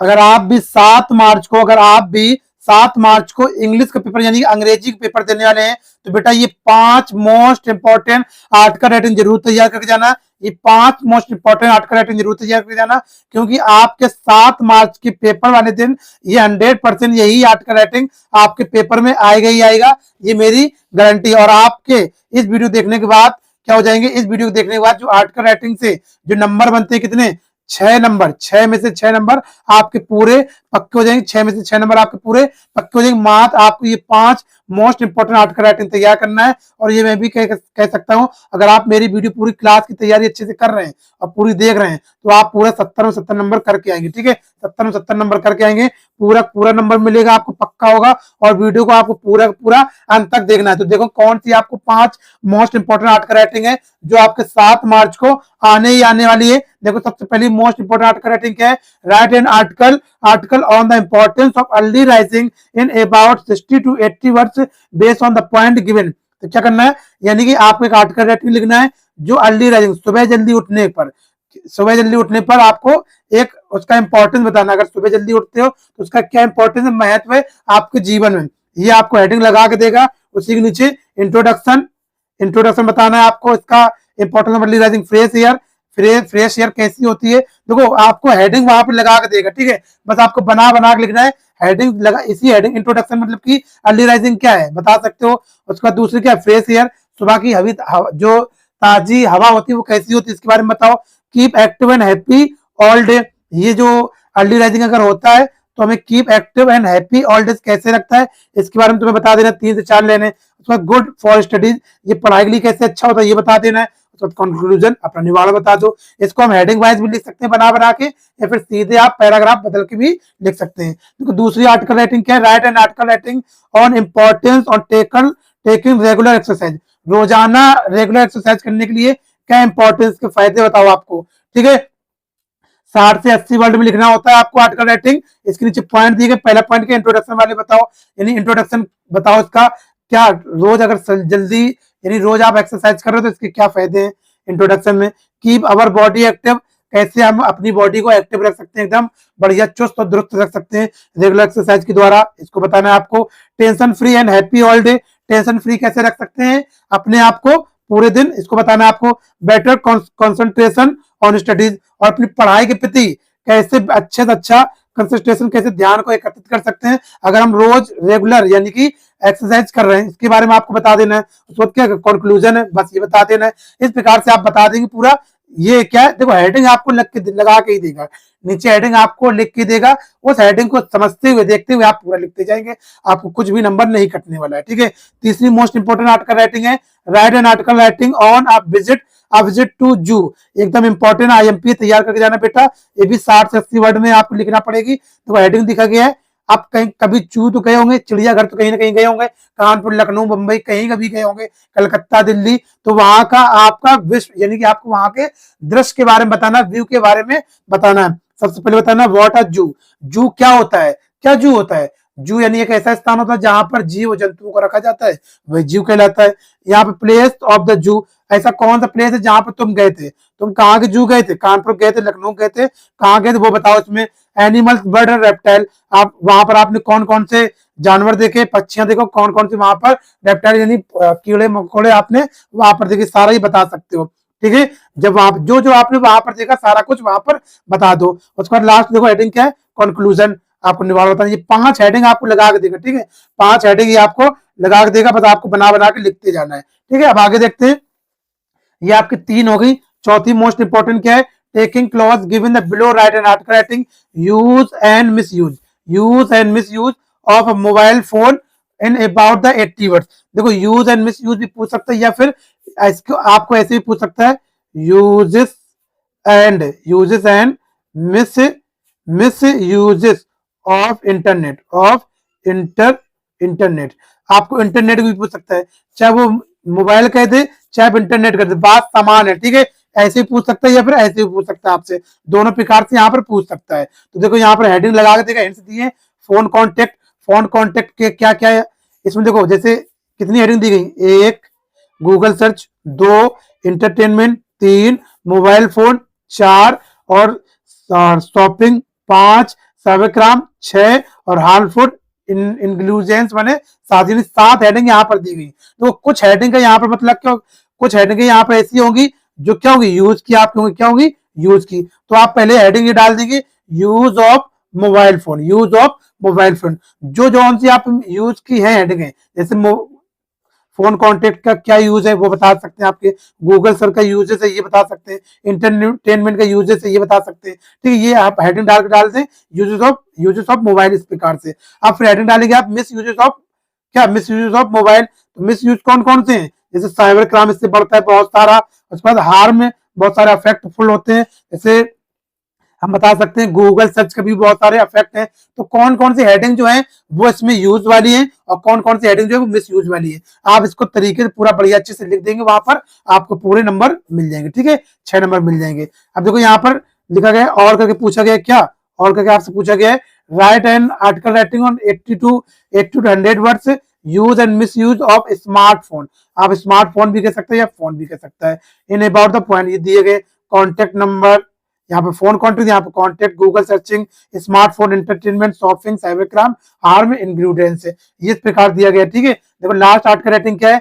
अगर आप भी 7 मार्च को इंग्लिश का पेपर यानी अंग्रेजी का पेपर देने वाले हैं, तो बेटा ये 5 मोस्ट इंपॉर्टेंट आर्टिकल राइटिंग जरूर तैयार करके जाना। ये 5 मोस्ट इंपॉर्टेंट आर्टिकल राइटिंग जरूर तैयार करके जाना, क्योंकि आपके 7 मार्च के पेपर वाले दिन ये 100% यही आर्टिकल राइटिंग आपके पेपर में आएगा ही आएगा, ये मेरी गारंटी। और आपके इस वीडियो देखने के बाद क्या हो जाएंगे, इस वीडियो देखने के बाद जो आर्टिकल राइटिंग से जो नंबर बनते हैं कितने, 6 नंबर, 6 में से 6 नंबर आपके पूरे पक्के हो जाएंगे। 6 में से 6 नंबर आपके पूरे पक्के हो जाएंगे। मात्र आपको ये 5 मोस्ट इंपोर्टेंट आर्टिकल राइटिंग तैयार करना है। और ये मैं भी कह सकता हूं, अगर आप मेरी वीडियो पूरी क्लास की तैयारी अच्छे से कर रहे हैं और पूरी देख रहे हैं, तो आप पूरा 70 में 70 नंबर करके आएंगे। ठीक है, 70 में 70 नंबर करके आएंगे, पूरा नंबर मिलेगा आपको, पक्का होगा। और वीडियो को आपको पूरा अंत तक देखना है। तो देखो कौन सी आपको 5 मोस्ट इंपोर्टेंट आर्टिकल राइटिंग है जो आपके 7 मार्च को आने ही आने वाली है। देखो सबसे पहली मोस्ट इंपोर्टेंट आर्टिकल राइटिंग क्या है, write an article on the importance of early rising in about 60 to 80 words based on the point given. तो क्या करना है, यानी कि आपको एक आर्टिकल राइटिंग लिखना है जो अर्ली राइजिंग, सुबह जल्दी उठने पर आपको एक उसका इंपॉर्टेंस बताना। अगर सुबह जल्दी उठते हो तो उसका क्या इंपॉर्टेंस है, महत्व है आपके जीवन में, ये आपको हेडिंग लगा के देगा। उसी के नीचे इंट्रोडक्शन बताना है आपको, इसका importance of early rising, fresh air कैसी होती है। देखो आपको हेडिंग वहां पे लगा के देगा। ठीक है, बस आपको बना के लिखना है, हेडिंग लगा, इसी हेडिंग इंट्रोडक्शन मतलब कि अर्ली राइजिंग क्या है बता सकते हो। उसके बाद दूसरी क्या है, फ्रेश एयर, सुबह की जो ताजी हवा होती है वो कैसी होती है इसके बारे में बताओ। Keep active and happy all day, ये जो अर्ली राइजिंग अगर होता है तो हमें keep active and happy all day कैसे रखता है इसके बारे में तुम्हें बता देना, 3 से 4 लेने। उसके बाद गुड फॉर स्टडीज, ये पढ़ाई के लिए कैसे अच्छा होता है ये बता देना है। उसके बाद कंक्लूजन, अपना निवाड़ा बता दो। इसको हम हेडिंग वाइज भी लिख सकते हैं बना के, या फिर सीधे आप पैराग्राफ बदल के भी लिख सकते हैं। देखो दूसरी आर्टिकल राइटिंग क्या है, write an article writing on importance on taking regular exercise, रोजाना रेगुलर एक्सरसाइज करने के लिए क्या इंपॉर्टेंस के फायदे बताओ आपको। ठीक है, 60 से 80 वर्ड में लिखना होता है आपको आर्टिकल राइटिंग। इसके नीचे पॉइंट दिए गए, पहला पॉइंट के इंट्रोडक्शन वाले बताओ, यानी इंट्रोडक्शन बताओ इसका क्या, रोज अगर जल्दी यानी रोज आप एक्सरसाइज कर रहे हो तो इसके क्या फायदे हैं इंट्रोडक्शन में। कीप अवर बॉडी एक्टिव, कैसे हम अपनी बॉडी को एक्टिव रख सकते हैं, एकदम बढ़िया चुस्त और दुरुस्त रख सकते हैं रेगुलर एक्सरसाइज के द्वारा, इसको बताना है आपको। Tension free and happy all day, tension free कैसे रख सकते हैं अपने आप को पूरे दिन, इसको बताना है आपको। बेटर कॉन्सेंट्रेशन ऑन स्टडीज, और अपनी पढ़ाई के प्रति कैसे अच्छे से अच्छा कंसंट्रेशन, कैसे ध्यान को एकत्रित कर सकते हैं अगर हम रोज रेगुलर यानी कि एक्सरसाइज कर रहे हैं, इसके बारे में आपको बता देना है। उसके बाद क्या कंक्लूजन है, बस ये बता देना है। इस प्रकार से आप बता देंगे पूरा। ये क्या है, देखो हेडिंग आपको लगा के ही देगा, नीचे हेडिंग आपको लिख के देगा, उस हेडिंग को समझते हुए देखते हुए आप पूरा लिखते जाएंगे, आपको कुछ भी नंबर नहीं कटने वाला है। ठीक है, तीसरी मोस्ट इंपोर्टेंट आर्टिकल राइटिंग है, write an article writing on a visit to zoo, एकदम इंपॉर्टेंट IMP तैयार करके जाना बेटा। ये भी 60 से 80 वर्ड में आपको लिखना पड़ेगी। देखो हेडिंग दिखा गया है, आप कहीं कभी जू तो गए होंगे, चिड़ियाघर तो कहीं ना कहीं गए होंगे, कानपुर, लखनऊ, मुंबई कहीं कभी गए होंगे, कलकत्ता, दिल्ली, तो वहां का आपका विश्व यानी कि आपको वहां के दृश्य के बारे में बताना, व्यू के बारे में बताना है। सबसे पहले बताना व्हाट आर जू, जू क्या होता है, क्या जू होता है। जू यानी एक ऐसा स्थान होता है जहां पर जीव जंतुओं को रखा जाता है, वही जू कहलाता है। यहाँ पे प्लेस ऑफ द जू, ऐसा कौन सा प्लेस है जहां पर तुम गए थे, तुम कहाँ के जू गए थे, कानपुर गए थे, लखनऊ गए थे, कहाँ गए थे वो बताओ इसमें। एनिमल्स, बर्ड एंड रेप्टाइल, आप वहां पर आपने कौन कौन से जानवर देखे, पक्षियां देखो, कौन कौन से वहां पर रेप्टाइल यानी कीड़े मकोड़े आपने वहां पर देखे, सारा ही बता सकते हो। ठीक है, जब वहां जो आपने वहां पर देखा सारा कुछ वहां पर बता दो। उसके बाद लास्ट देखो हेडिंग क्या है, कंक्लूजन, आपको निवारण बताना। ये 5 हेडिंग आपको लगा के देगा। ठीक है, 5 हेडिंग ये आपको लगा के देगा, बस आपको बना के लिखते जाना है। ठीक है, अब आगे देखते हैं। ये आपकी 3 हो गई। चौथी मोस्ट इंपोर्टेंट क्या है, taking clause given the below right and article writing, use and miss use of mobile phone in about the 80 words. देखो यूज एंड मिस यूज भी पूछ सकता है, या फिर इसको आपको ऐसे भी पूछ सकता है, uses and miss uses of internet. आपको इंटरनेट भी पूछ सकता है, चाहे वो मोबाइल कह दे चाहे इंटरनेट कर दे, बात समान है। ठीक है, ऐसे ही पूछ सकता है या फिर ऐसे भी पूछ सकता है आपसे, दोनों प्रकार से यहाँ पर पूछ सकता है। तो देखो यहाँ पर हेडिंग लगा के देगा, हिंट्स दिए। फोन कॉन्टेक्ट के क्या क्या है इसमें, देखो जैसे कितनी हेडिंग दी गई, 1 Google search, 2 entertainment, 3 mobile phone, 4 और शॉपिंग, 5 साइबरक्राइम 6 और हार्मफुल इंक्लूजन्स माने 7, यानी 7 हेडिंग यहाँ पर दी गई। तो कुछ हेडिंग का यहाँ पर मतलब क्या, कुछ हेडिंग यहाँ पर ऐसी होंगी जो क्या होगी, यूज की, आप क्या होंगी, यूज की। तो आप पहले हेडिंग ये डाल देंगे, use of mobile phone, use of mobile phone. जो जौन सी आप यूज की है हेडिंग है, जैसे फोन कॉन्टेक्ट का क्या यूज है वो बता सकते हैं, आपके गूगल सर का यूजेस है ये बता सकते हैं, इंटरटेनमेंट का यूजेस है ये बता सकते हैं। ठीक है, ये आप हेडिंग डाल दें, यूजेस ऑफ मोबाइल इस प्रकार से। आप फिर हेडिंग डालेंगे आप मिस यूजेस ऑफ, क्या मिस यूजेस ऑफ मोबाइल, तो मिस यूज कौन कौन से हैं, जैसे साइबर क्राइम इससे बढ़ता है बहुत सारा, उसके बाद हार्म में बहुत सारे अफेक्टफुल होते हैं, जैसे हम बता सकते हैं गूगल सर्च का भी बहुत सारे इफेक्ट हैं। तो कौन कौन सी हेडिंग जो है वो इसमें यूज वाली है और कौन कौन सी हेडिंग जो है वो मिस यूज वाली है, आप इसको तरीके से पूरा बढ़िया अच्छे से लिख देंगे, वहां पर आपको पूरे नंबर मिल जाएंगे। ठीक है, 6 नंबर मिल जाएंगे। अब देखो यहाँ पर लिखा गया और करके पूछा गया, क्या और करके आपसे पूछा गया है, right and article writing on 80 to 100 words, use and miss use of smartphone. आप स्मार्टफोन भी कह सकते हैं या फोन भी कह सकता है। इन अबाउट द पॉइंट ये दिए गए, कॉन्टेक्ट नंबर, यहाँ पे फोन कॉन्टेक्ट, यहाँ पे contact, Google searching, smartphone, entertainment, shopping, cyber crime, harm, ingredients है, ये इस प्रकार दिया गया। ठीक है, देखो लास्ट आर्टिकल रेटिंग क्या है,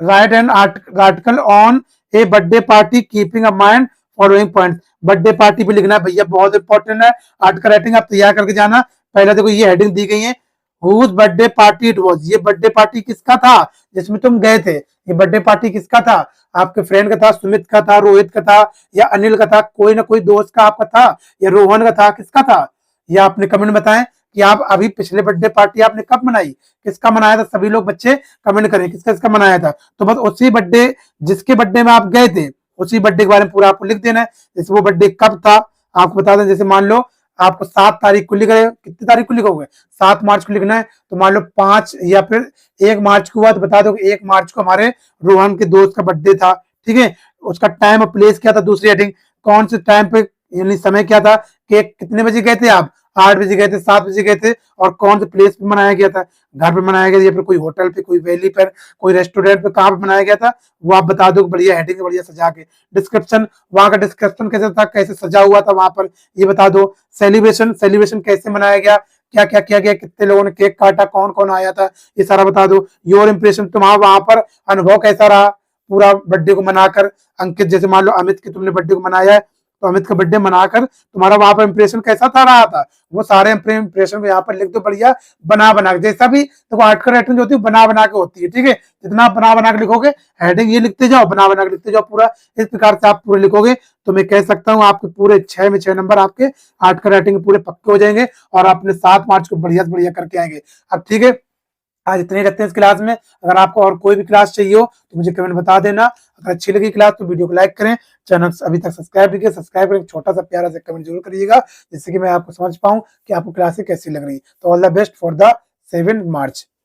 write an article on A birthday party keeping a mind following point. Birthday party पे लिखना है भैया, बहुत इंपॉर्टेंट है, आर्टिकल राइटिंग आप तैयार करके जाना। पहले देखो ये हेडिंग दी गई है, whose birthday party it was, ये बर्थडे पार्टी किसका था जिसमें तुम गए थे, ये बर्थडे पार्टी किसका था, आपके फ्रेंड का था, सुमित का था, रोहित का था, या अनिल का था, कोई ना कोई दोस्त का आपका था, या रोहन का था, किसका था, ये आपने कमेंट बताएं कि आप अभी पिछले बर्थडे पार्टी आपने कब मनाई, किसका मनाया था, सभी लोग बच्चे कमेंट करें किसका किसका मनाया था। तो बस उसी बर्थडे, जिसके बर्थडे में आप गए थे उसी बर्थडे के बारे में पूरा आपको लिख देना है, जैसे वो बर्थडे कब था आपको बता दें। जैसे मान लो आपको 7 तारीख को लिख रहे, कितनी तारीख को लिखोगे, 7 मार्च को लिखना है, तो मान लो 5 या फिर 1 मार्च को हुआ तो बता दो कि 1 मार्च को हमारे रोहन के दोस्त का बर्थडे था। ठीक है, उसका टाइम और प्लेस क्या था, दूसरी हेडिंग कौन से टाइम पे, यानी समय क्या था, केक कितने बजे गए थे आप, 8 बजे गए थे, 7 बजे गए थे, और कौन से प्लेस पे मनाया गया था, घर पे मनाया गया था या फिर कोई होटल पे, कोई वैली पर, कोई रेस्टोरेंट पे, कहाँ पे मनाया गया था, वो आप बता दो बढ़िया हेडिंग बढ़िया सजा के। डिस्क्रिप्शन, वहां का डिस्क्रिप्शन कैसे था, कैसे सजा हुआ था वहां पर, ये बता दो। सेलिब्रेशन, सेलिब्रेशन कैसे मनाया गया, क्या क्या किया गया, कितने लोगों ने केक काटा, कौन कौन आया था, ये सारा बता दो। योर इंप्रेशन, तुम्हारा वहां पर अनुभव कैसा रहा पूरा बर्थडे को मनाकर। अंकित, जैसे मान लो अमित की तुमने बर्थडे को मनाया है, तो अमित का बर्थडे मनाकर तुम्हारा वहां पर इंप्रेशन कैसा था रहा था, वो सारे इंप्रेशन को यहाँ पर लिख दो बढ़िया बना बना के। जैसा भी देखो आर्टिकल राइटिंग जो होती है बना बना के होती है। ठीक है, जितना आप बना बना के लिखोगे, हेडिंग ये लिखते जाओ, बना बना के लिखते जाओ, पूरा इस प्रकार से आप पूरे लिखोगे, तो मैं कह सकता हूँ आपके पूरे 6 में 6 नंबर आपके आर्टिकल राइटिंग पूरे पक्के हो जाएंगे और आपने 7 मार्च को बढ़िया से बढ़िया करके आएंगे। अब ठीक है, आज इतने ही रखते हैं इस क्लास में। अगर आपको और कोई भी क्लास चाहिए हो तो मुझे कमेंट बता देना। अगर अच्छी लगी क्लास तो वीडियो को लाइक करें, चैनल अभी तक सब्सक्राइब नहीं किया, सब्सक्राइब करें, छोटा सा प्यारा सा कमेंट जरूर करिएगा, जिससे कि मैं आपको समझ पाऊं कि आपको क्लासेस कैसी लग रही है। तो all the best for the 7 March.